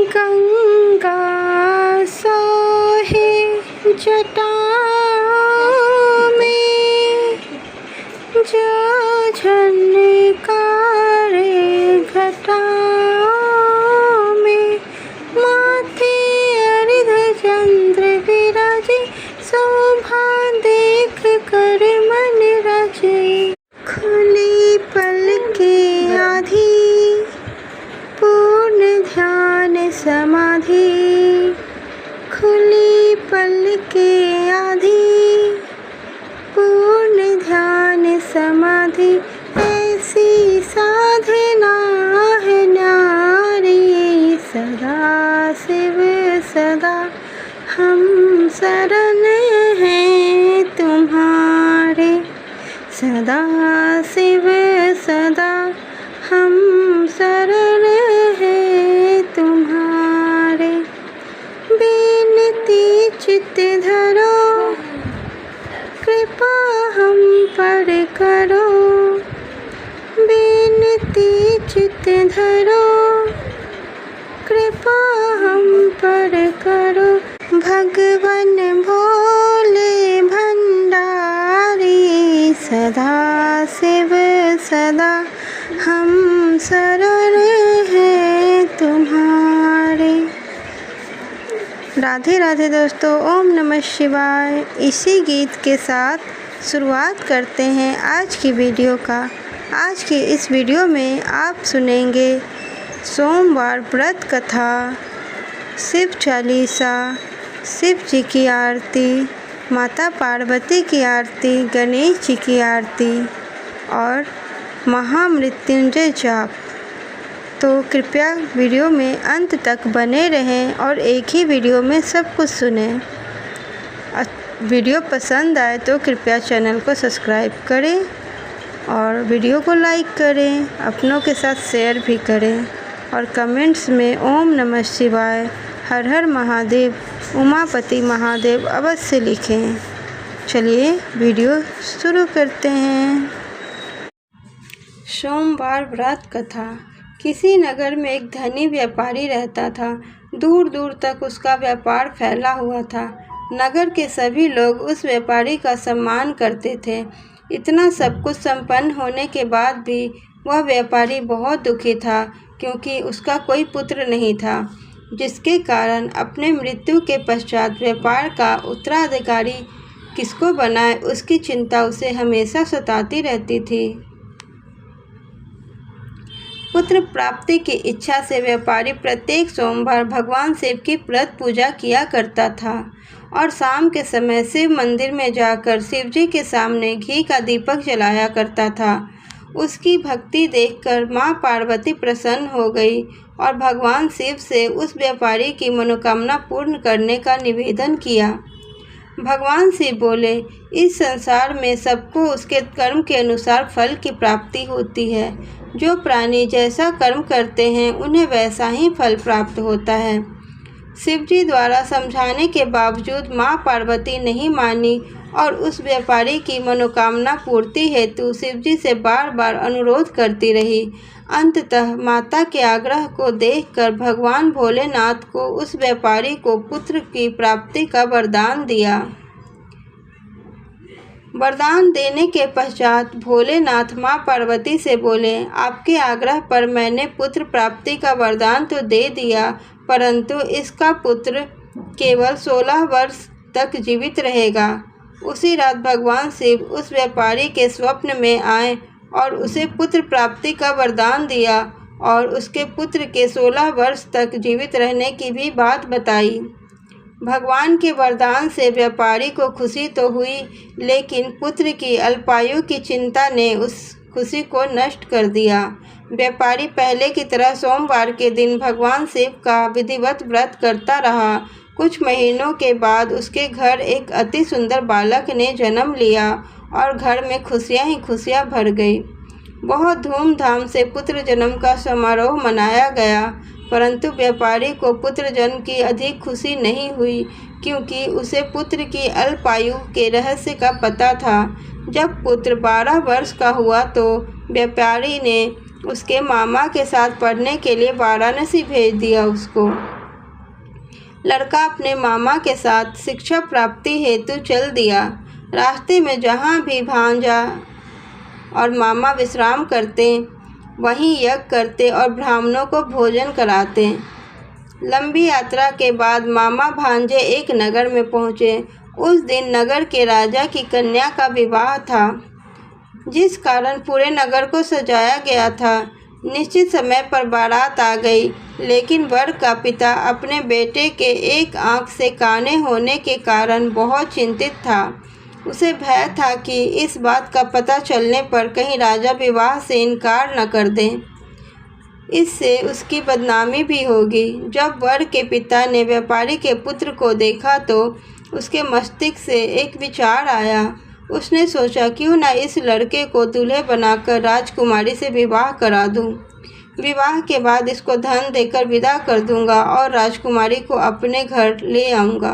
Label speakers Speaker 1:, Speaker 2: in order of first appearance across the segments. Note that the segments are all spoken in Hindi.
Speaker 1: गंगा सोहे जटा में, जो झनकारे घटा में, माथे अर्ध चंद्र विराजे, शोभा देख कर मन रचे। खुली पलकें आधी, पूर्ण ध्यान समाधि, खुली पलकें आधी, पूर्ण ध्यान समाधि, ऐसी साधना है न्यारी। सदा शिव सदा हम शरण हैं तुम्हारे, सदा शिव सदा हम शरण हैं तुम्हारे। बिनती चित्त धरो, कृपा हम पर करो, बिनती चित्त धरो, कृपा हम पर करो। भगवन भोले भंडारी, सदा शिव सदा हम शरण हैं तुम्हारे। राधे राधे दोस्तों, ओम नमः शिवाय। इसी गीत के साथ शुरुआत करते हैं आज की वीडियो का। आज की इस वीडियो में आप सुनेंगे सोमवार व्रत कथा, शिव चालीसा, शिव जी की आरती, माता पार्वती की आरती, गणेश जी की आरती और महामृत्युंजय जाप। तो कृपया वीडियो में अंत तक बने रहें और एक ही वीडियो में सब कुछ सुनें। वीडियो पसंद आए तो कृपया चैनल को सब्सक्राइब करें और वीडियो को लाइक करें, अपनों के साथ शेयर भी करें और कमेंट्स में ओम नमः शिवाय, हर हर महादेव, उमापति महादेव अवश्य लिखें। चलिए वीडियो शुरू करते हैं। सोमवार व्रत कथा। किसी नगर में एक धनी व्यापारी रहता था। दूर दूर तक उसका व्यापार फैला हुआ था। नगर के सभी लोग उस व्यापारी का सम्मान करते थे। इतना सब कुछ संपन्न होने के बाद भी वह व्यापारी बहुत दुखी था, क्योंकि उसका कोई पुत्र नहीं था, जिसके कारण अपने मृत्यु के पश्चात व्यापार का उत्तराधिकारी किसको बनाए, उसकी चिंता उसे हमेशा सताती रहती थी। पुत्र प्राप्ति की इच्छा से व्यापारी प्रत्येक सोमवार भगवान शिव की व्रत पूजा किया करता था और शाम के समय शिव मंदिर में जाकर शिव जी के सामने घी का दीपक जलाया करता था। उसकी भक्ति देखकर माँ पार्वती प्रसन्न हो गई और भगवान शिव से उस व्यापारी की मनोकामना पूर्ण करने का निवेदन किया। भगवान शिव बोले, इस संसार में सबको उसके कर्म के अनुसार फल की प्राप्ति होती है। जो प्राणी जैसा कर्म करते हैं उन्हें वैसा ही फल प्राप्त होता है। शिवजी द्वारा समझाने के बावजूद माँ पार्वती नहीं मानी और उस व्यापारी की मनोकामना पूर्ति हेतु शिवजी से बार बार अनुरोध करती रही। अंततः माता के आग्रह को देखकर भगवान भोलेनाथ को उस व्यापारी को पुत्र की प्राप्ति का वरदान दिया। वरदान देने के पश्चात भोलेनाथ माँ पार्वती से बोले, आपके आग्रह पर मैंने पुत्र प्राप्ति का वरदान तो दे दिया, परंतु इसका पुत्र केवल 16 वर्ष तक जीवित रहेगा। उसी रात भगवान शिव उस व्यापारी के स्वप्न में आए और उसे पुत्र प्राप्ति का वरदान दिया और उसके पुत्र के 16 वर्ष तक जीवित रहने की भी बात बताई। भगवान के वरदान से व्यापारी को खुशी तो हुई, लेकिन पुत्र की अल्पायु की चिंता ने उस खुशी को नष्ट कर दिया। व्यापारी पहले की तरह सोमवार के दिन भगवान शिव का विधिवत व्रत करता रहा। कुछ महीनों के बाद उसके घर एक अति सुंदर बालक ने जन्म लिया और घर में खुशियां ही खुशियां भर गई। बहुत धूमधाम से पुत्र जन्म का समारोह मनाया गया, परंतु व्यापारी को पुत्र जन्म की अधिक खुशी नहीं हुई, क्योंकि उसे पुत्र की अल्पायु के रहस्य का पता था। जब पुत्र 12 वर्ष का हुआ तो व्यापारी ने उसके मामा के साथ पढ़ने के लिए वाराणसी भेज दिया उसको। लड़का अपने मामा के साथ शिक्षा प्राप्ति हेतु चल दिया। रास्ते में जहाँ भी भांजा और मामा विश्राम करते, वहीं यज्ञ करते और ब्राह्मणों को भोजन कराते। लंबी यात्रा के बाद मामा भांजे एक नगर में पहुँचे। उस दिन नगर के राजा की कन्या का विवाह था, जिस कारण पूरे नगर को सजाया गया था। निश्चित समय पर बारात आ गई, लेकिन वर का पिता अपने बेटे के एक आंख से काने होने के कारण बहुत चिंतित था। उसे भय था कि इस बात का पता चलने पर कहीं राजा विवाह से इनकार न कर दें, इससे उसकी बदनामी भी होगी। जब वर के पिता ने व्यापारी के पुत्र को देखा तो उसके मस्तिष्क से एक विचार आया। उसने सोचा, क्यों न इस लड़के को दूल्हे बनाकर राजकुमारी से विवाह करा दूं। विवाह के बाद इसको धन देकर विदा कर दूंगा और राजकुमारी को अपने घर ले आऊँगा।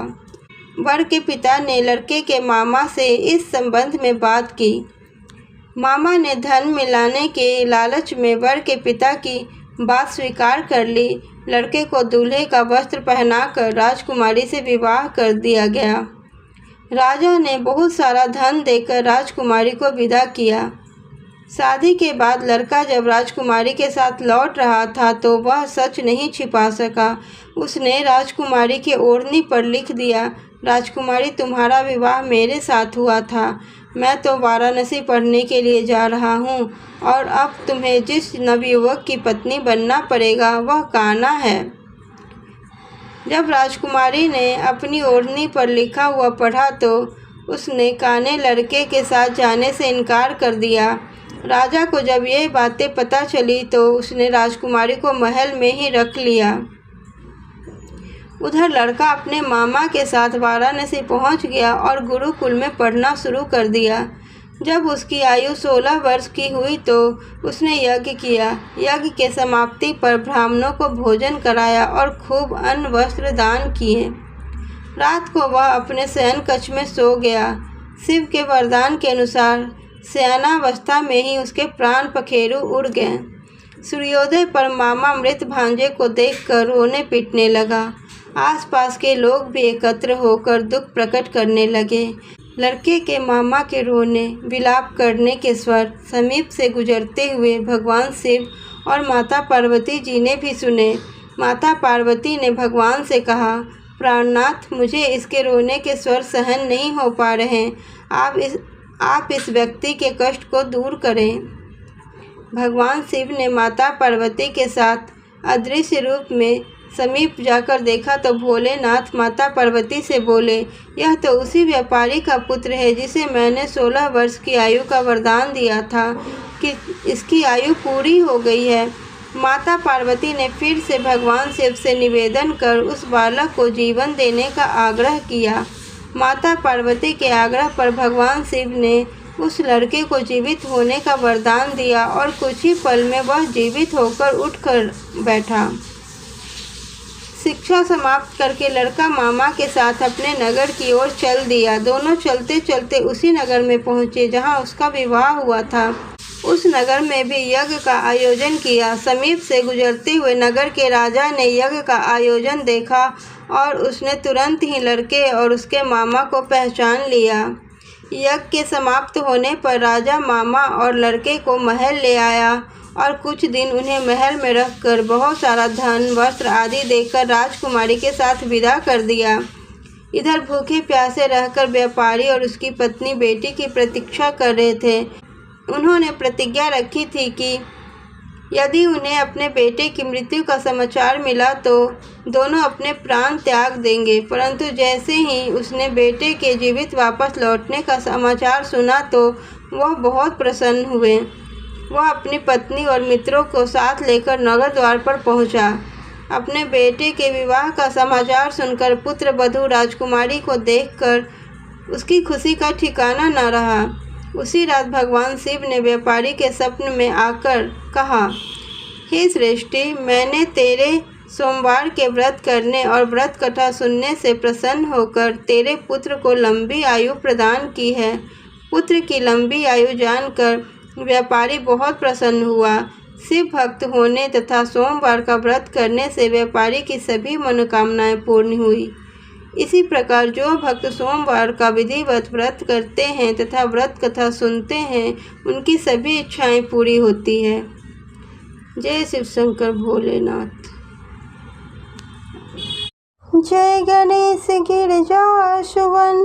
Speaker 1: वर के पिता ने लड़के के मामा से इस संबंध में बात की। मामा ने धन मिलाने के लालच में वर के पिता की बात स्वीकार कर ली। लड़के को दूल्हे का वस्त्र पहनाकर राजकुमारी से विवाह कर दिया गया। राजा ने बहुत सारा धन देकर राजकुमारी को विदा किया। शादी के बाद लड़का जब राजकुमारी के साथ लौट रहा था तो वह सच नहीं छिपा सका। उसने राजकुमारी के ओढ़नी पर लिख दिया, राजकुमारी, तुम्हारा विवाह मेरे साथ हुआ था। मैं तो वाराणसी पढ़ने के लिए जा रहा हूँ और अब तुम्हें जिस नवयुवक की पत्नी बनना पड़ेगा वह कान्हा है। जब राजकुमारी ने अपनी ओढ़नी पर लिखा हुआ पढ़ा तो उसने काने लड़के के साथ जाने से इनकार कर दिया। राजा को जब ये बातें पता चली तो उसने राजकुमारी को महल में ही रख लिया। उधर लड़का अपने मामा के साथ वाराणसी पहुंच गया और गुरुकुल में पढ़ना शुरू कर दिया। जब उसकी आयु 16 वर्ष की हुई तो उसने यज्ञ किया। यज्ञ के समाप्ति पर ब्राह्मणों को भोजन कराया और खूब अन्न वस्त्र दान किए। रात को वह अपने शयन कक्ष में सो गया। शिव के वरदान के अनुसार शयनावस्था में ही उसके प्राण पखेरु उड़ गए। सूर्योदय पर मामा मृत भांजे को देखकर रोने पीटने लगा। आसपास के लोग भी एकत्र होकर दुख प्रकट करने लगे। लड़के के मामा के रोने विलाप करने के स्वर समीप से गुजरते हुए भगवान शिव और माता पार्वती जी ने भी सुने। माता पार्वती ने भगवान से कहा, प्राणनाथ, मुझे इसके रोने के स्वर सहन नहीं हो पा रहे। आप इस व्यक्ति के कष्ट को दूर करें। भगवान शिव ने माता पार्वती के साथ अदृश्य रूप में समीप जाकर देखा तो भोलेनाथ माता पार्वती से बोले, यह तो उसी व्यापारी का पुत्र है जिसे मैंने 16 वर्ष की आयु का वरदान दिया था कि इसकी आयु पूरी हो गई है। माता पार्वती ने फिर से भगवान शिव से निवेदन कर उस बालक को जीवन देने का आग्रह किया। माता पार्वती के आग्रह पर भगवान शिव ने उस लड़के को जीवित होने का वरदान दिया और कुछ ही पल में वह जीवित होकर उठकर बैठा। शिक्षा समाप्त करके लड़का मामा के साथ अपने नगर की ओर चल दिया। दोनों चलते चलते उसी नगर में पहुँचे जहाँ उसका विवाह हुआ था। उस नगर में भी यज्ञ का आयोजन किया। समीप से गुजरते हुए नगर के राजा ने यज्ञ का आयोजन देखा और उसने तुरंत ही लड़के और उसके मामा को पहचान लिया। यज्ञ के समाप्त होने पर राजा मामा और लड़के को महल ले आया और कुछ दिन उन्हें महल में रखकर बहुत सारा धन वस्त्र आदि देकर राजकुमारी के साथ विदा कर दिया। इधर भूखे प्यासे रहकर व्यापारी और उसकी पत्नी बेटी की प्रतीक्षा कर रहे थे। उन्होंने प्रतिज्ञा रखी थी कि यदि उन्हें अपने बेटे की मृत्यु का समाचार मिला तो दोनों अपने प्राण त्याग देंगे। परंतु जैसे ही उसने बेटे के जीवित वापस लौटने का समाचार सुना तो वह बहुत प्रसन्न हुए। वह अपनी पत्नी और मित्रों को साथ लेकर नगर द्वार पर पहुंचा। अपने बेटे के विवाह का समाचार सुनकर पुत्र वधू राजकुमारी को देखकर उसकी खुशी का ठिकाना न रहा। उसी रात भगवान शिव ने व्यापारी के स्वप्न में आकर कहा, हे श्रेष्ठी, मैंने तेरे सोमवार के व्रत करने और व्रत कथा सुनने से प्रसन्न होकर तेरे पुत्र को लंबी आयु प्रदान की है। पुत्र की लंबी आयु जानकर व्यापारी बहुत प्रसन्न हुआ। शिव भक्त होने तथा सोमवार का व्रत करने से व्यापारी की सभी मनोकामनाएं पूर्ण हुई। इसी प्रकार जो भक्त सोमवार का विधिवत व्रत करते हैं तथा व्रत कथा सुनते हैं उनकी सभी इच्छाएं पूरी होती है। जय शिव शंकर भोलेनाथ।
Speaker 2: जय गणेश गिरजा सुवन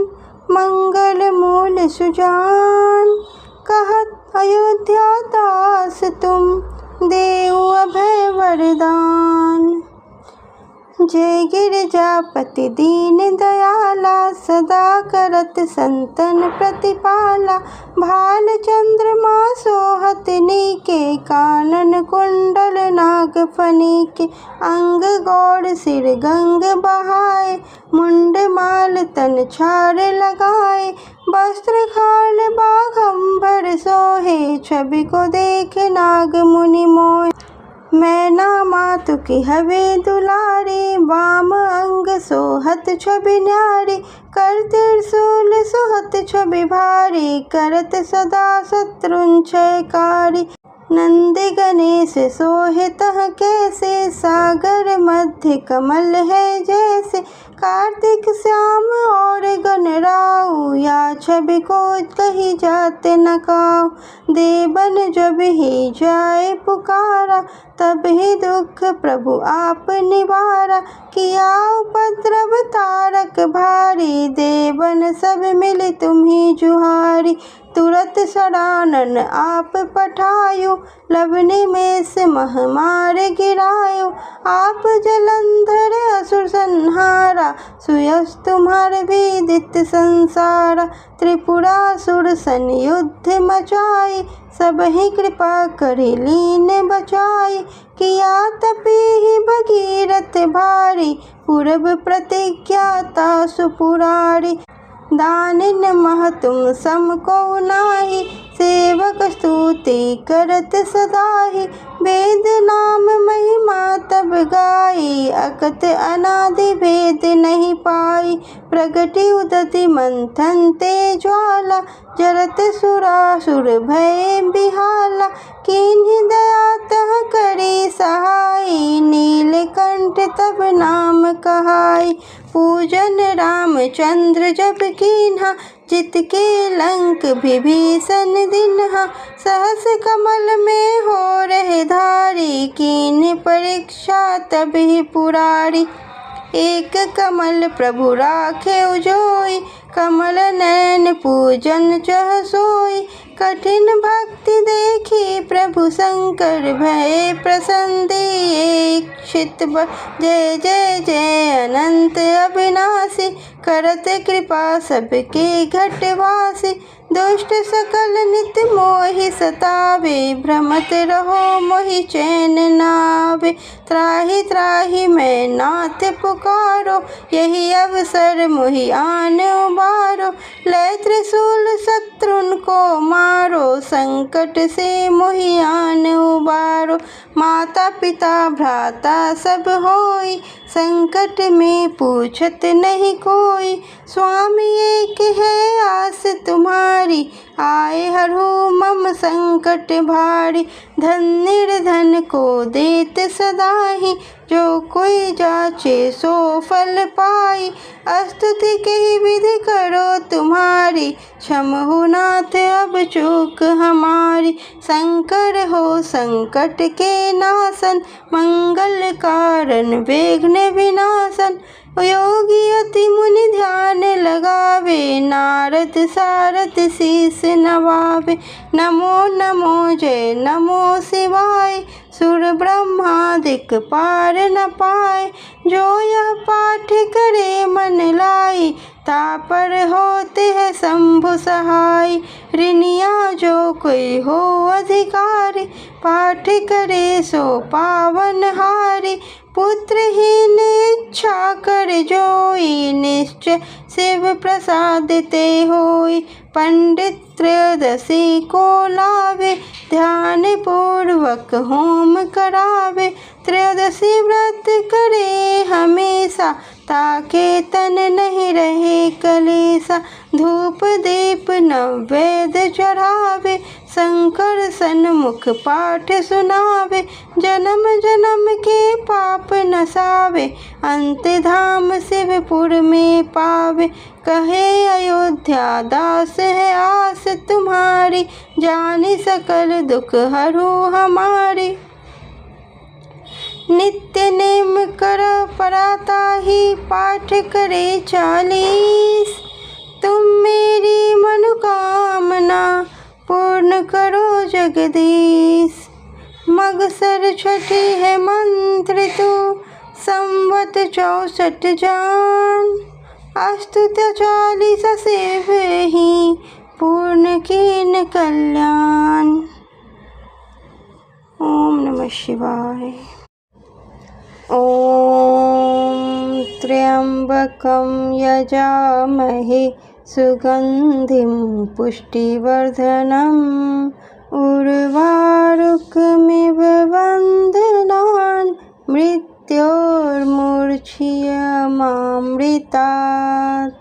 Speaker 2: मंगल मूल सुजान, कहत अयोध्या दास तुम देऊ अभय वरदान। जय गिरजापति दीन दयाला, सदा करत संतन प्रतिपाला। भाल चंद्रमा सोहत नीके, कानन कुंडल नाग फनीके। अंग गौड़ सिर गंग बहाए, मुंड माल तन छार लगाए। वस्त्र खाल बाघंबर सोहे, छवि को देख नाग मुनि मोहे। मैना मातु की हवे दुलारी, वाम अंग सोहत छवि न्यारी। कर त्रिशूल सोहत छवि भारी, करत सदा शत्रुंक्षयकारी। नंदी गणेश सोहे तह कैसे, सागर मध्य कमल है जैसे। कार्तिक श्याम और गणराऊ, या छवि को कही जाते न काऊ। देवन जब ही जाए पुकारा, तब ही दुख प्रभु आप निवारा। किया उपद्रव तारक भारी, देवन सब मिले तुम्ही जुहारी। तुरत सडानन आप पठायो, लवने में से महामार गिरायो। आप जलंधर असुर संहारा, सुयस तुम्हार विदित संसारा। त्रिपुरासुर सन युद्ध मचाई, सब ही कृपा करी लीन बचाई। किया तपी ही भगीरथ भारी, पूरब प्रतिज्ञा तासु पुरारी। दानिन मह तुम सम को नाही, सेवक स्तुति करत सदाहि। वेद नाम महिमा तब गाई, अकत अनादि भेद नहीं पाई। प्रगति उदति मंथन ते ज्वाला, जरत सुरासुर भय बिहाला। किन्हि दया तह करी सहाई, नीलकंठ तब नाम कहाई। पूजन रामचंद्र जब कीन्हा, जित के लंक विभीषण दिन्हा। सहस कमल में हो रहे धारी, कीन्हि परीक्षा तब ही पुरारी। एक कमल प्रभु राखे उजोई, कमल नयन पूजन चह सोई। कठिन भक्ति देखी प्रभु शंकर, भय प्रसन्न दीक्षित। जय जय जय अनंत अविनाशी, करत कृपा सबके घटवासी। दुष्ट सकल नित मोहि सतावे, भ्रमत रहो मोहि चैन नावे। त्राहि त्राहि मैं नाथ पुकारो, यही अवसर मोहि आन उबारो। लय त्रिशूल शत्रुन को मारो, संकट से मोहि आन उबारो। माता पिता भ्राता सब होई, संकट में पूछत नहीं कोई। स्वामी एक है आस तुम्हारी, आए हरहु मम संकट भारी। धन निर्धन को देत सदाहि, जो कोई जाचे सो फल पाई। स्तुति की विधि करो तुम्हारी, क्षमहु नाथ अब चूक हमारी। शंकर हो संकट के नाशन, मंगल कारण विघ्न विनाशन। योगी अति मुनि ध्यान लगावे, नारद सारद शीस नवावे। नमो नमो जय नमो शिवाय, सुर ब्रह्मादिक पार न पाए। जो यह पाठ करे मन लाई, तापर होते है शंभु सहाय। ऋणिया जो कोई हो अधिकारी, पाठ करे सो पावन हारी। पुत्रहीन इच्छा कर जोई, निश्चय शिव प्रसाद ते होई। पंडित त्रयोदशी को लावे, ध्यान पूर्वक होम करावे। त्रयोदशी व्रत करे हमेशा, ताके तन नहीं रहे कलेसा। धूप दीप नैवेद्य चढ़ावे, शंकर सन्मुख पाठ सुनावे, जन्म जन्म के पाप नसावे, अंत धाम शिवपुर में पावे। कहे अयोध्या दास है आस तुम्हारी, जानी सकल दुख हरू हमारी। नित्य नेम कर पराता ही पाठ करे 40, तुम मेरी मनोकामना पूर्ण करो जगदीश। मगसर छठी है मंत्र तू, संवत 64 जान, अस्तुत्य 40 सेव ही पूर्ण कीन कल्याण। ओम नमः शिवाय। ओम त्र्यंबकं यजामहे सुगंधिं पुष्टिवर्धनम्, उर्वारुकमिव बन्धनान् मृत्योर्मुर्च्छियमामृतात्।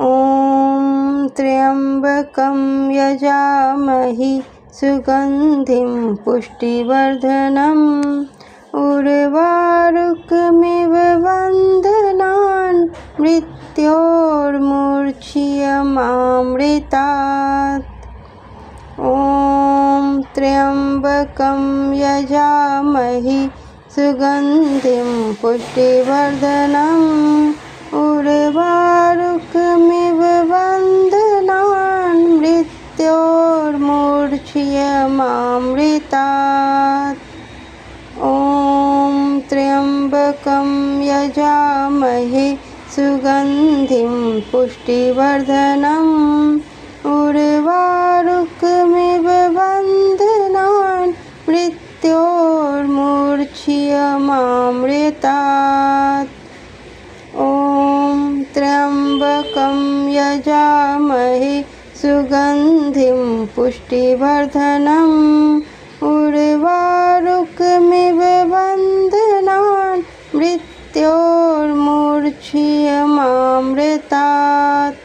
Speaker 2: ओम त्र्यंबकं यजामहे सुगंधिं पुष्टिवर्धनम्, उर्वारुकमिव बन्धनान् मृत्योर्मुर्च्छियमामृतात्। ओम त्र्यंबकं यजामहे सुगंधिं पुष्टिवर्धनम्, उर्वारुकमिव बन्धनान् मृत्योर्मुर्च्छियमामृतात्। ओम त्र्यंबकं यजामहे सुगंधिं पुष्टिवर्धनम्, उर्वारुकमिव बन्धनान् मृत्योर्मुर्च्छियमामृतात्। ओम त्र्यंबकं यजामहे सुगंधिं पुष्टिवर्धनम्, उर्वारुकमिव बन्धनान् मृत्योर्मुर्च्छियमामृतात्।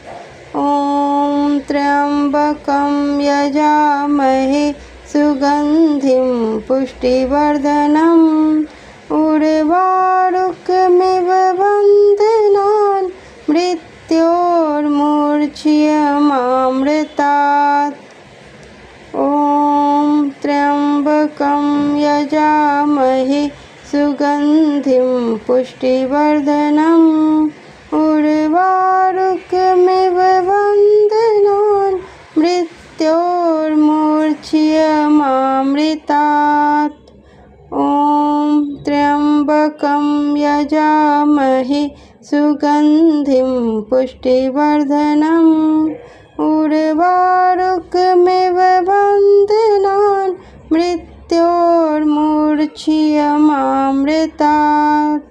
Speaker 2: ओम त्र्यंबकं यजामहे सुगंधिं पुष्टिवर्धनम्, उर्वारुकमिव बन्धनान् मृत्योर्मुर्च्छियमामृतात्। ओम त्र्यंबकं यजामहे सुगंधिं पुष्टिवर्धनम्, उर्वारुकमिव बन्धनान् मृत्योर्मुर्च्छियमामृतात्। ओम त्र्यंबकं यजामहे सुगंधिं पुष्टिवर्धनम्, उर्वारुकमिव बन्धनान् मृत्योर्मुर्च्छियमामृतात्।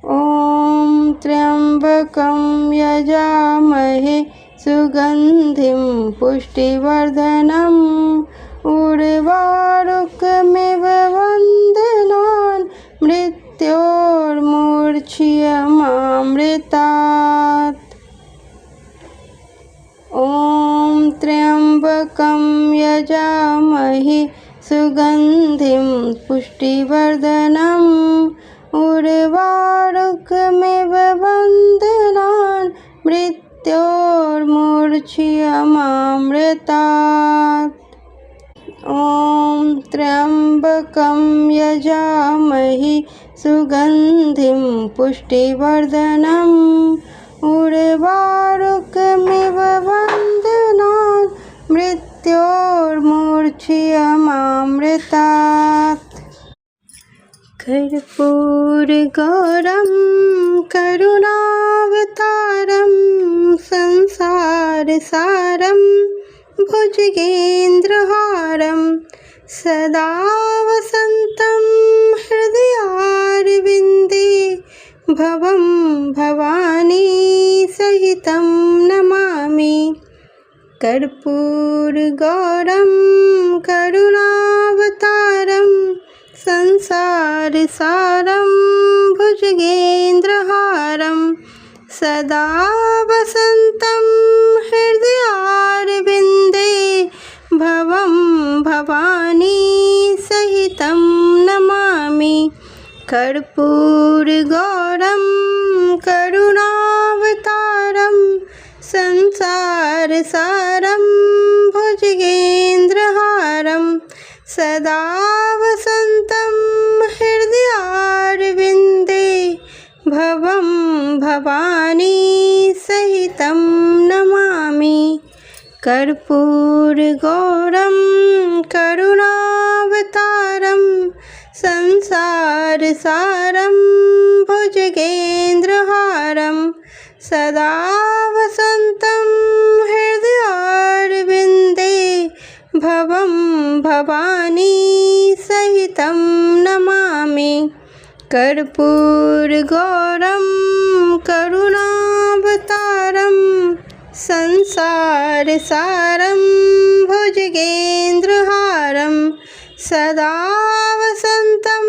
Speaker 2: ओम त्र्यंबकं यजामहे सुगंधिं पुष्टिवर्धनम्, उर्वारुकमिव बन्धनान् मृत्योर्मुर्च्छियमामृतात्। ओम त्र्यंबकं यजामहे सुगंधिं पुष्टिवर्धनम्, उर्वारुकमिव बन्धनान् मृत्योर्मुर्च्छियमामृतात्। ओम त्र्यंबकं यजामहे सुगंधिं पुष्टिवर्धनम्, उर्वारुकमिव बन्धनान् मृत्योर्मुर्च्छियमामृतात्। कर्पूरगौरं करुणावतारं संसारसारं भुजगेन्द्रहारं सदा वसन्तं हृदयारविन्दे भवं भवानी सहितं नमामि। कर्पूरगौरं करुणावतारं संसारसारं भुजगेन्द्रहारं सदा वसन्तं हृदयारविन्दे कर्पूरगौरं करुणावतारं संसारसारं भुजगेन्द्रहारं सदा वसन्तं हृदयारविन्दे भवं भवानी सहितं नमामि। कर्पूरगौरं करुणावतारं संसारसारं भुजगेन्द्रहारं सदा वसन्तं हृदयारविन्दे भवं भवानी सहितं नमामि। कर्पूरगौरं करुणावतारं संसारसारं भुजगेन्द्रहारं सदा वसन्तं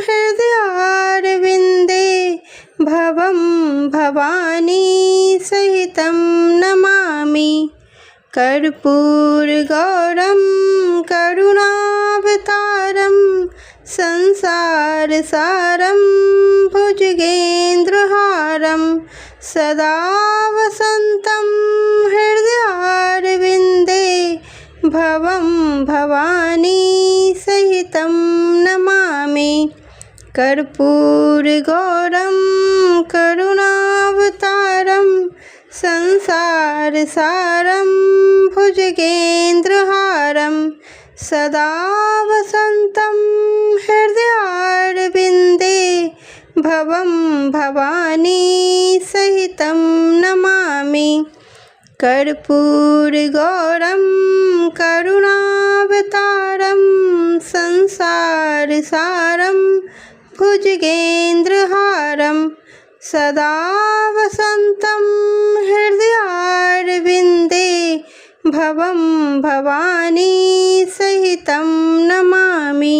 Speaker 2: हृदयारविन्दे भवं भवानी सहितं नमामि। कर्पूरगौरं करुणावतारं संसारसारं भुजगेन्द्रहारं सदा वसन्तं हृदयारविन्दे भवं भवानी सहितं नमामि। कर्पूरगौरं करुणावतारं संसारसारं भुजगेन्द्रहारं सदा वसन्तं हृदयारविन्दे भवं भवानी सहितं नमामि। कर्पूरगौरं करुणावतारं संसारसारं भुजगेन्द्रहारं सदा वसन्तं हृदयारविन्दे भवं भवानी सहितं नमामि।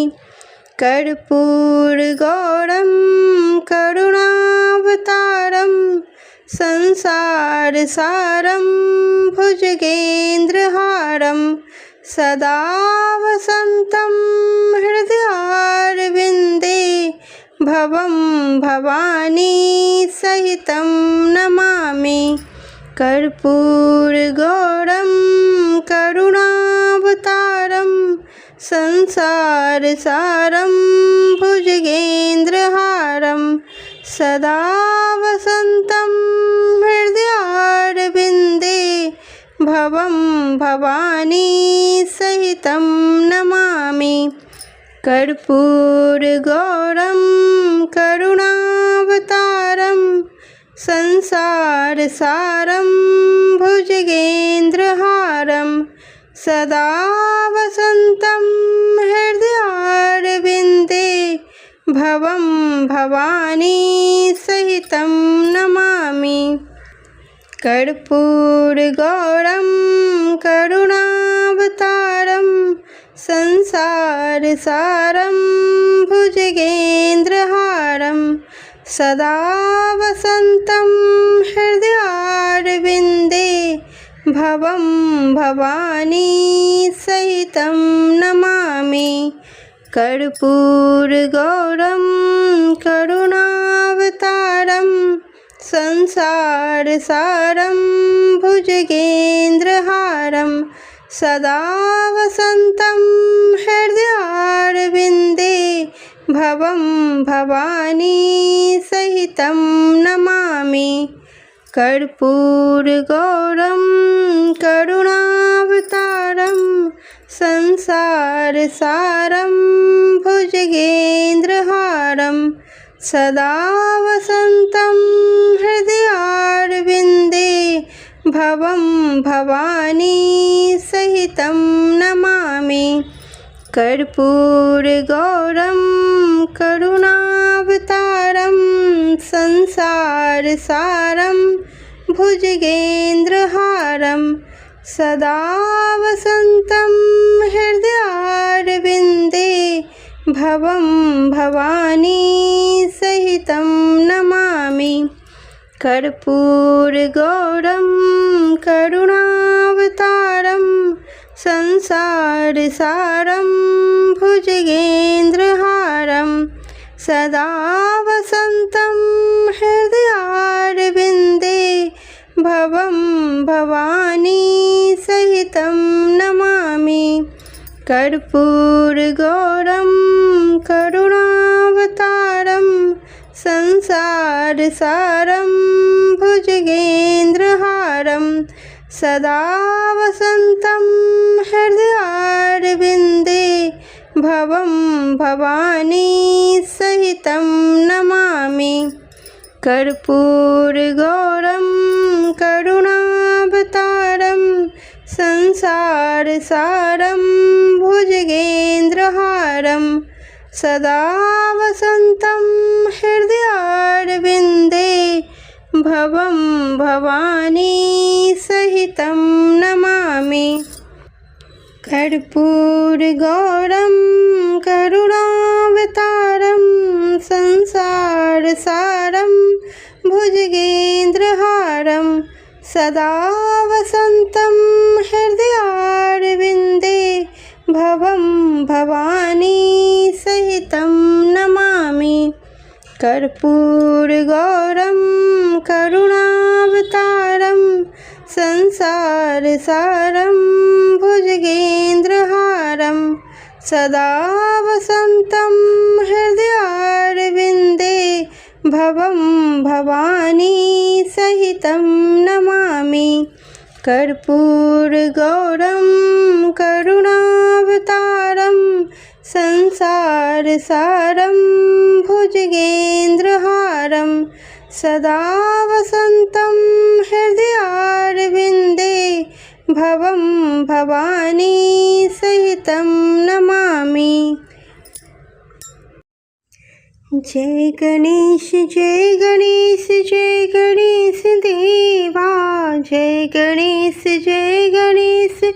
Speaker 2: कर्पूरगौरं करुणावतारं संसारसारं भुजगेन्द्रहारं सदा वसन्तं हृदयारविन्दे भवं भवानी सहितं नमामि। कर्पूरगौरं करुणावतारं संसारसारं भुजगेन्द्रहारं सदा वसन्तं हृदयारविन्दे भवं भवानी सहितं नमामि। कर्पूरगौरं करुणावतारं संसारसारं भुजगेन्द्रहारं सदा वसन्तं हृदयारविन्दे भवं भवानी सहितं नमामि। कर्पूरगौरं करुणावतारं संसारसारं भुजगेन्द्रहारं सदा वसन्तं हृदयारविन्दे भवं भवानी सहितं नमामि। कर्पूरगौरं करुणावतारं संसारसारं भुजगेन्द्रहारं सदा वसन्तं हृदयारविन्दे भवं भवानी सहितं नमामि। कर्पूरगौरं करुणावतारं संसारसारं भुजगेन्द्रहारं सदा वसन्तं हृदयारविन्दे भवं भवानी सहितं नमामि। कर्पूरगौरं करुणावतारं संसारसारं भुजगेन्द्रहारं सदा वसन्तं हृदयारविन्दे भवं भवानी सहितं नमामि। कर्पूरगौरं करुणावतारं संसारसारं भुजगेन्द्रहारं सदा वसन्तं हृदयारविन्दे भवं भवानी सहितं नमामि। कर्पूरगौरं करुणावतारं संसारसारं भुजगेन्द्रहारं सदा वसन्तं हृदयारविन्दे भवं भवानी सहितं नमामि। कर्पूरगौरं करुणावतारं संसारसारं भुजगेन्द्रहारं सदा वसन्तं हृदयारविन्दे भवं भवानी सहितं नमामि। कर्पूरगौरं करुणावतारं संसारसारं भुजगेन्द्रहारं सदा वसन्तं हृदयारविन्दे भवं भवानी सहितं नमामि। कर्पूरगौरं करुणावतारं संसारसारं भुजगेन्द्रहारं सदा वसन्तं हृदयारविन्दे भवं भवानी सहितं नमामि। कर्पूरगौरं करुणावतारं संसारसारं भुजगेन्द्रहारं सदा वसन्तं हृदयारविन्दे भवं भवानी सहितं नमामि। जय गणेश जय गणेश जय गणेश देवा। जय गणेश जय गणेश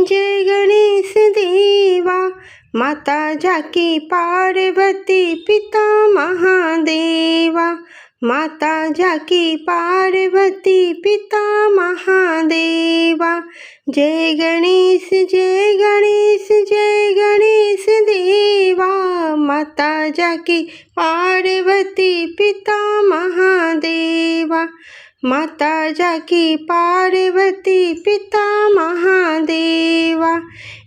Speaker 2: जय गणेश देवा। माता जाकी पार्वती पिता महादेवा। माता जाकी पार्वती पिता महादेवा। जय गणेश जय गणेश जय गणेश देवा। माता जाकी पार्वती पिता महादेवा। माता जाकी पार्वती पिता महादेवा।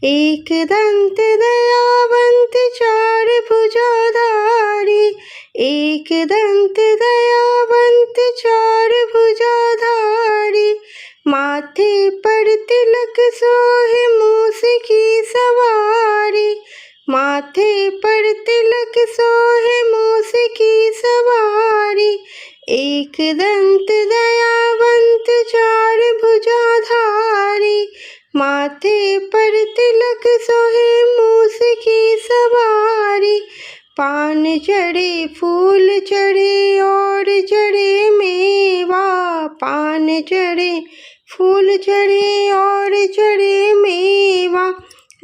Speaker 2: एक दंत दयावंत चार भुजाधारी। एक दंत दयावंत चार भुजाधारी। माथे पर तिलक सोहे मूस की सवारी। माथे पर तिलक सोहे मूस की सवारी। एक दंत दयावंत चार भुजाधारी। माथे पर तिलक सोहे मूस की सवारी। पान चढ़े फूल चढ़े और चढ़े मेवा। पान चढ़े फूल चढ़े और चढ़े मेवा।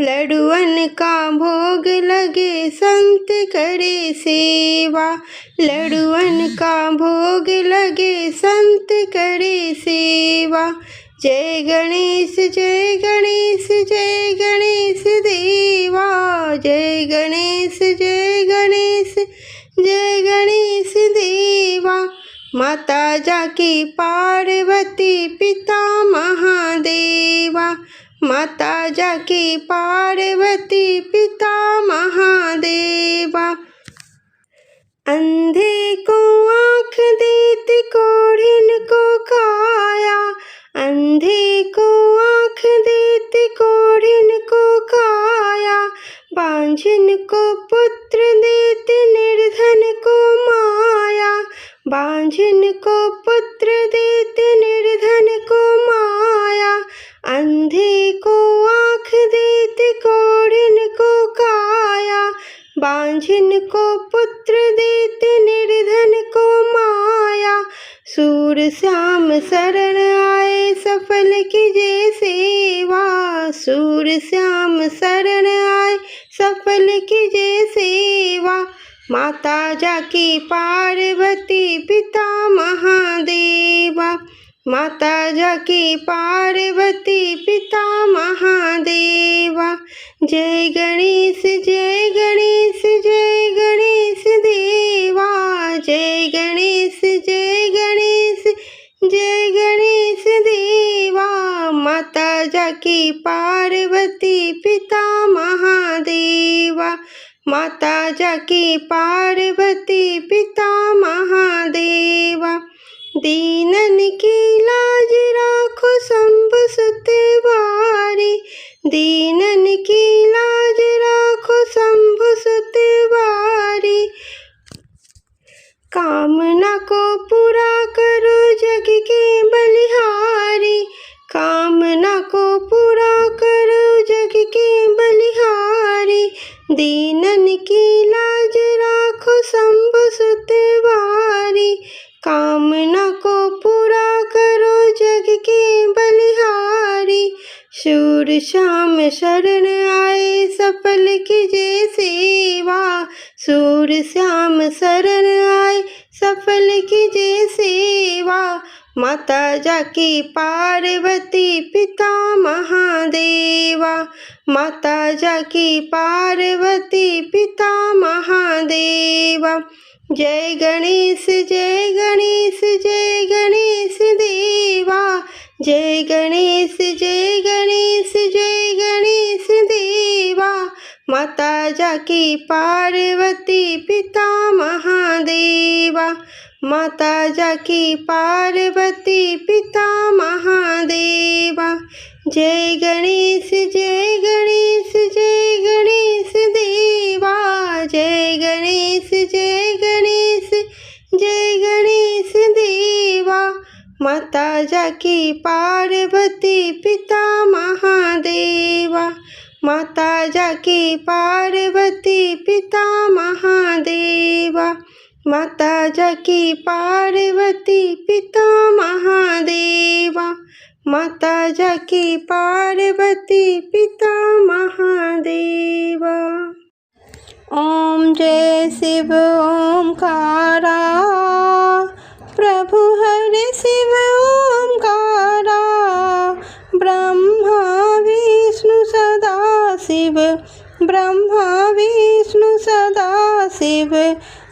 Speaker 2: लड्डुअन का भोग लगे संत करे सेवा। लड्डुअन का भोग लगे संत करे सेवा। जय गणेश जय गणेश जय गणेश देवा। जय गणेश जय गणेश जय गणेश देवा। माता जाकी पार्वती पिता महादेवा। माता जाकी पार्वती पिता महादेवा। अंधे को आँख देती कोढ़िन को काया। अंधे को आँख देती कोढ़िन को काया। बांझिन को पुत्र देती निर्धन को माया। बांझिन को पुत्र देती निर्धन को माया। अंधे को आँख देती कोढ़िन को काया। बांझिन को पुत्र देती निर्धन को माया। सूर श्याम शरण आए सफल कीजे सेवा। सूर श्याम शरण आए सफल कीजे सेवा। माता जाकी पार्वती पिता महादेवा। माता जाकी पार्वती पिता महादेवा। जय गणेश जय गणेश जय गणेश देवा। जय गणेश जय गणेश जय गणेश देवा। माता जाकी पार्वती पिता महादेवा। माता जाकी पार्वती पिता महादेवा। दीनन की लाज राखो शंभु सुत बारी। दीनन की लाज राखो शंभु सुत बारी। कामना को पूरा करो जग के बलिहारी। कामना को पूरा करो जग के बलिहारी। दीनन की लाज राखो शंभु सुत बारी। कामना को पूरा करो जग के बलिहारी। शूर श्याम शरण आए सफल कीजिए सेवा। शूर श्याम शरण आए सफल कीजिए सेवा। माता जाकी पार्वती पिता महादेवा। माता जाकी पार्वती पिता महादेवा। जय गणेश जय गणेश जय गणेश देवा। जय गणेश जय गणेश जय गणेश देवा। माता जाकी पार्वती पिता महादेवा। माता जाकी पार्वती पिता महादेवा। जय गणेश जय गणेश जय गणेश देवा। जय गणेश जय गणेश जय गणेश देवा। माता जाकी पार्वती पिता महादेवा। माता जाकी पार्वती पिता महादेवा। माता जाकी पार्वती पिता महादेवा। माता जाकी पार्वती पिता महादेवा। ओम जय शिव ओमकारा। प्रभु हरे शिव ओमकारा। ब्रह्मा विष्णु सदा शिव। ब्रह्मा विष्णु सदा शिव।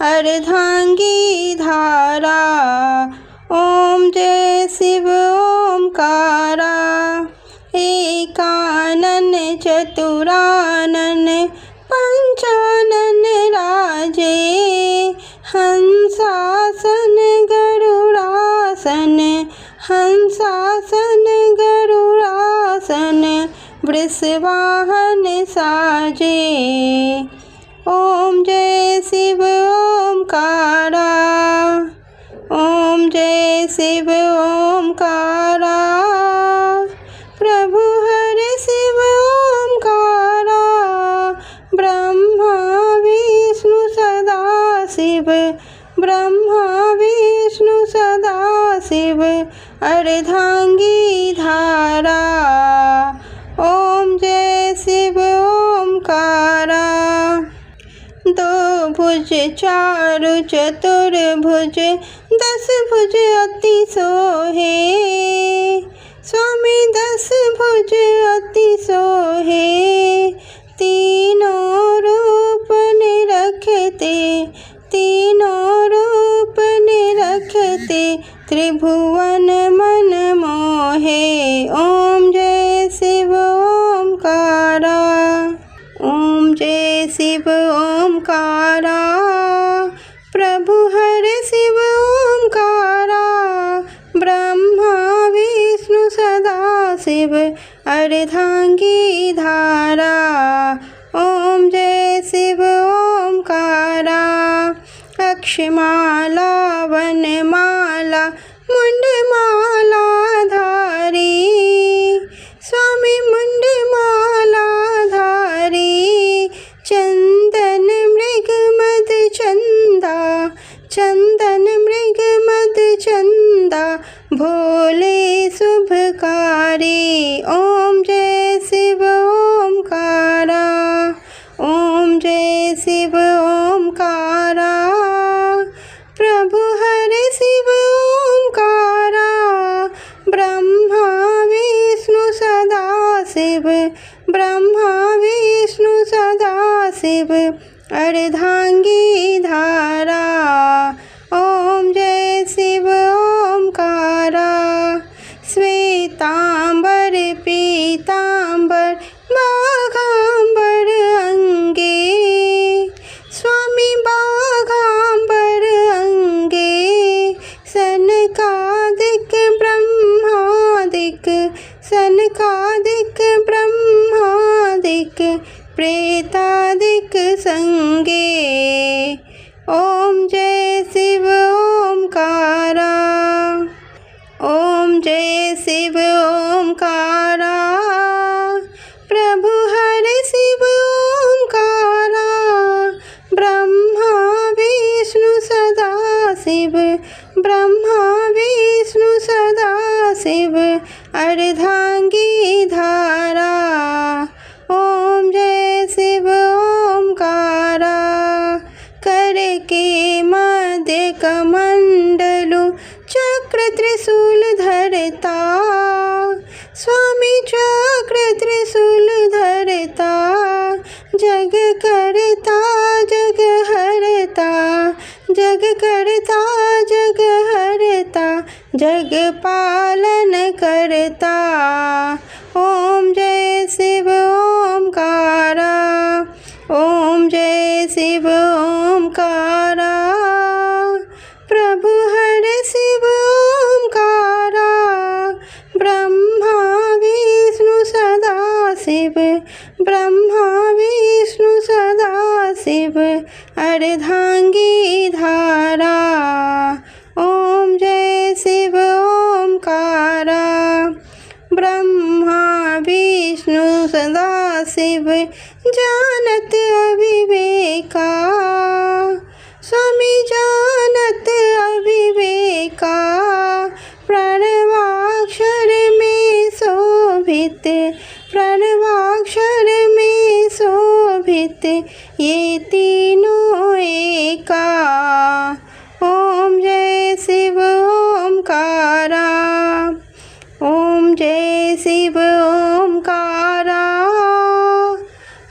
Speaker 2: अर्धांगी धारा। ओम जय शिव ओमकारा। एकानन चतुरानन पंचानन राजे। हंसासन गरुड़ासन। हंसासन गरुड़ासन। वृषवाहन साजे। ओम जय शिव ओमकारा। ओम जय शिव ओमकारा। प्रभु हरे शिव ओमकारा। ब्रह्मा विष्णु सदा शिव। ब्रह्मा विष्णु सदा शिव। अर्धांगी धारा। ओम जय शिव ओमकारा। दो भुज चारु चतुर्भुज 10 भुज अति सोहे। स्वामी 10 भुज अति सोहे। तीनों रूप निरखते। तीनों रूप निरखते। त्रिभुवन मन मोहे। ओम जय शिव ओमकारा। ओम जय शिव ओमकारा। प्रभु हरे शिव ओमकारा। ब्रह्मा विष्णु सदा शिव। अर्धांगी धारा। ओम जय शिव ओमकारा। अक्षमाला वनमाला मुंडमाला धारी। स्वामी मुंडमाला धारी। चंदन मृग मद चंदा। चंदन मृग मद चंदा। भोले शुभकारी। ओम जय शिव ओमकारा। ओम जय शिव ओमकारा। प्रभु हरे शिव ओमकारा। ब्रह्मा विष्णु सदा शिव। ब्रह्मा विष्णु सदा शिव। अर्धांगी धारा। शिव ब्रह्मा विष्णु सदा शिव अर्धांगी धारा। ओम जय शिव ओमकारा। करके मध्य कमंडलु चक्र त्रिशूल धरता। स्वामी चक्र त्रिशूल धरता। जग करता जग हरता। जग करता जग हरता। जग पालन करता। ओम जय शिव ओमकारा। ओम जय शिव ओमकारा। प्रभु हर शिव ओमकारा। ब्रह्मा विष्णु सदा शिव ब्रह्मा विष्णु सदा शिव अर्धांगी धारा। ओम जय शिव ओमकारा। ब्रह्मा विष्णु सदा शिव जानत अविवेका। स्वामी जानत अविवेका। प्रणवाक्षर में शोभित प्रणवाक्षर में शोभित ये तीनों एका। ओम जय शिव ओमकारा। ओम जय शिव ओमकारा।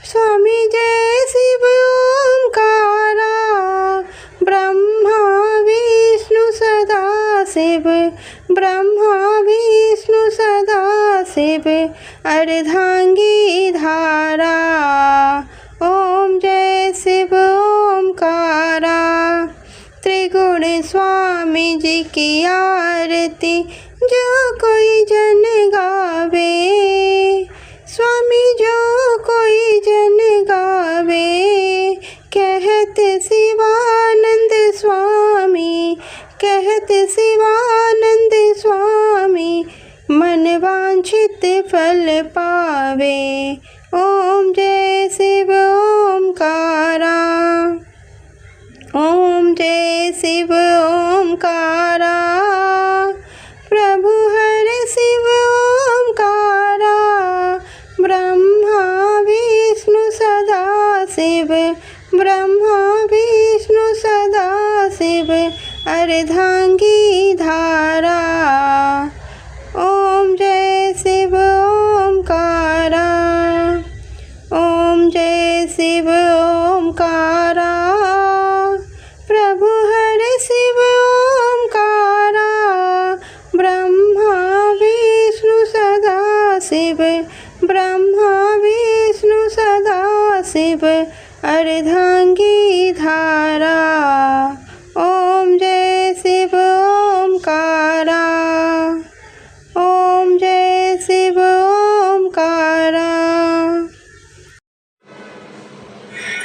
Speaker 2: स्वामी जय शिव ओमकारा। ब्रह्मा विष्णु सदा शिव ब्रह्मा विष्णु सदा शिव अर्धांगी धारा। ओम जय शिव ओमकारा। त्रिगुण स्वामी जी की आरती जो कोई जन गावे। स्वामी जो कोई जन गावे। कहत शिवानंद स्वामी कहत शिवानंद स्वामी मन वांछित फल पावे। ओम जय शिव ओमकारा। ओम जय शिव ओमकारा। प्रभु हर शिव ओमकारा। ब्रह्मा विष्णु सदा शिव ब्रह्मा विष्णु सदा शिव अर्धांगी धारा। ओम जय शिव ओमकारा। ओम जय शिव ओमकारा। प्रभु हर शिव ओमकारा। ब्रह्मा विष्णु सदा शिव ब्रह्मा विष्णु सदा शिव अर्धांगी धारा। ओम जय शिव ओमकारा। ओम जय शिव ओमकारा।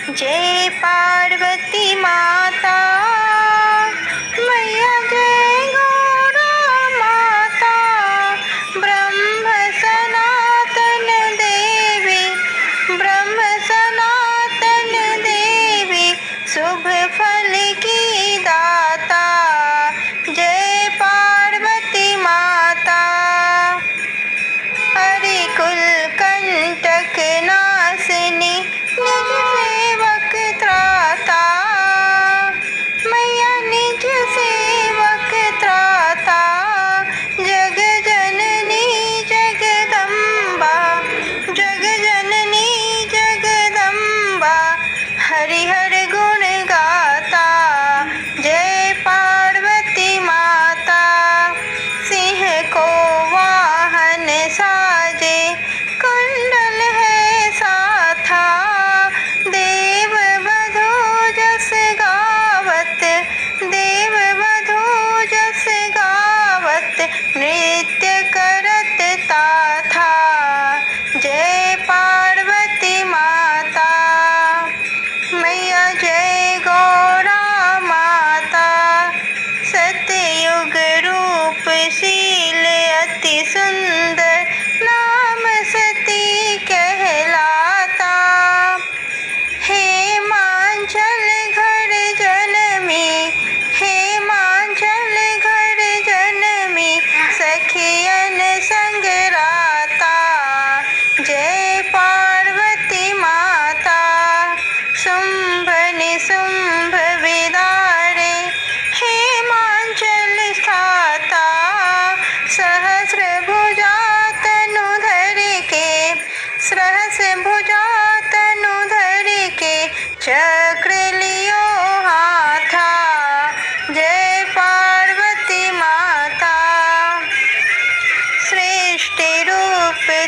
Speaker 2: जय पार्वती माता मैया जय गौरा माता। ब्रह्म सनातन देवी ब्रह्म सनातन देवी शुभ फल की दाता। जय पार्वती माता। हरि कुल कंटक नासिनी निज सेवक त्राता। मैया निज सेवक त्राता। जग जननी जगदम्बा जग जननी जगदम्बा हरिहर गुण गाता। जय पार्वती माता। सिंह को वाहन साजे कुंडल है साथा। देव वधू जस गावत देव वधू जस गावत नृत्य करत ताथा। जय पार्वती माता। मैया जय गौरा माता। सतयुग रूपशील अति सुंदर नाम सती कहलाता। हे मांचल घर जनमी हे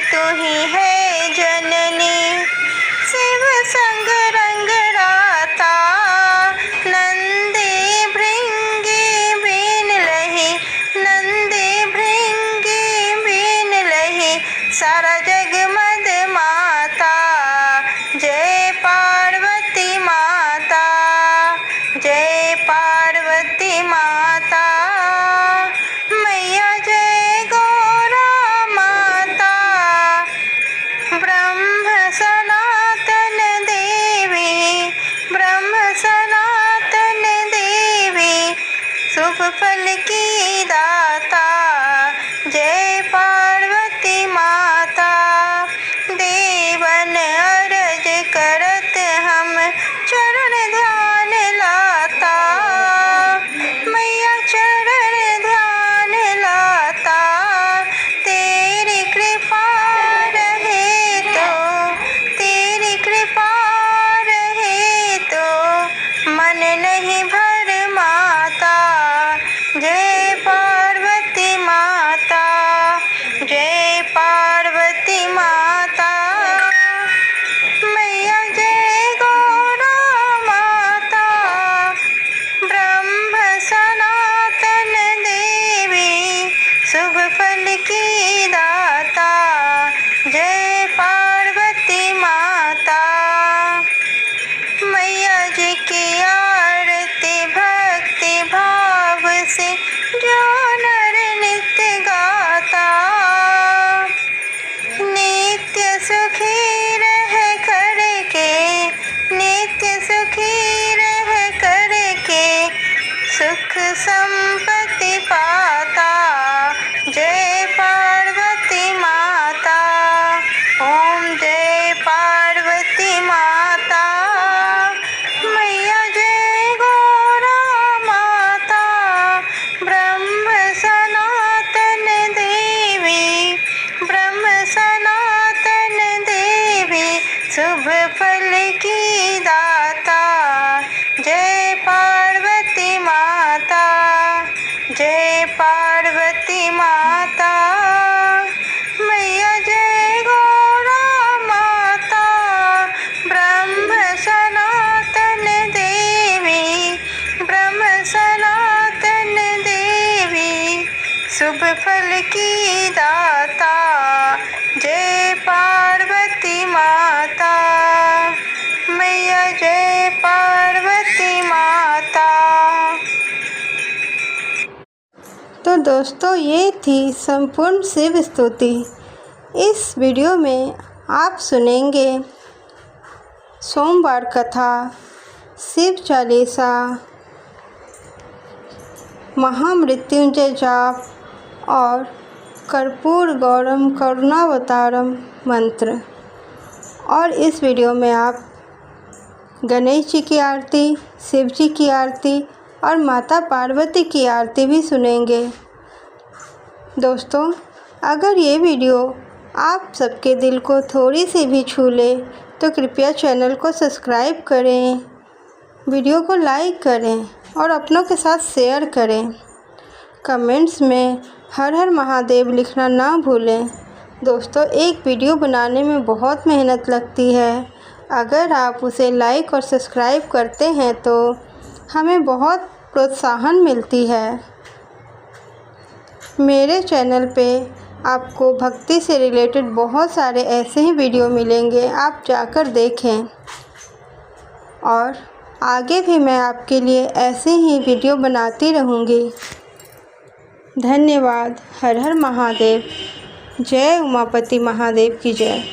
Speaker 2: तू ही है जननी। शिव संग रंग राता नंदी भृंगी बीन लही, नंदी भृंगी बीन लही, सारा जग मद माता। जय पार्वती माता, जय पार्वती माता। मैया जय गौरा माता, ब्रह्म सनातन देवी, ब्रह्म सनातन देवी, शुभ फल की दाता। जय पार्वती माता। देवन अरज करत हम चरण ध्यान लाता, मैया चरण ध्यान लाता। तेरी कृपा रहे तो, तेरी कृपा रहे तो मन नहीं भर माता। जय पार्वती माता, जय पार्वती माता। मैया जय गौरा माता, ब्रह्म सनातन देवी, शुभ फल की दाता। जय पार्वती माता। मैया जी की आरती भक्ति भाव से जो नर नित्य गाता, नित्य सुखी रह करके, नित्य सुखी रह करके, सुख संपत्ति पाता। जय पार्वती माता, ओम जय पार्वती माता। मैया जय गौरा माता, ब्रह्म सनातन देवी, ब्रह्म सनातन देवी, शुभ फल की दाता। जय पार्वती माता, जय पार्वती माता। मैया जय गौरा माता, ब्रह्म सनातन देवी, ब्रह्म सनातन देवी, शुभ फल की दाता। जय पार्वती माता, मैया जय पार्वती माता।
Speaker 1: तो दोस्तों, ये थी संपूर्ण शिव स्तुति। इस वीडियो में आप सुनेंगे सोमवार कथा, शिव चालीसा, महामृत्युंजय जाप और कर्पूर गौरम करुणावतारम मंत्र। और इस वीडियो में आप गणेश जी की आरती, शिव जी की आरती और माता पार्वती की आरती भी सुनेंगे। दोस्तों, अगर ये वीडियो आप सबके दिल को थोड़ी सी भी छू ले तो कृपया चैनल को सब्सक्राइब करें, वीडियो को लाइक करें और अपनों के साथ शेयर करें। कमेंट्स में हर हर महादेव लिखना ना भूलें। दोस्तों, एक वीडियो बनाने में बहुत मेहनत लगती है। अगर आप उसे लाइक और सब्सक्राइब करते हैं तो हमें बहुत प्रोत्साहन मिलती है। मेरे चैनल पे आपको भक्ति से रिलेटेड बहुत सारे ऐसे ही वीडियो मिलेंगे, आप जाकर देखें। और आगे भी मैं आपके लिए ऐसे ही वीडियो बनाती रहूँगी। धन्यवाद। हर हर महादेव। जय उमापति महादेव की जय।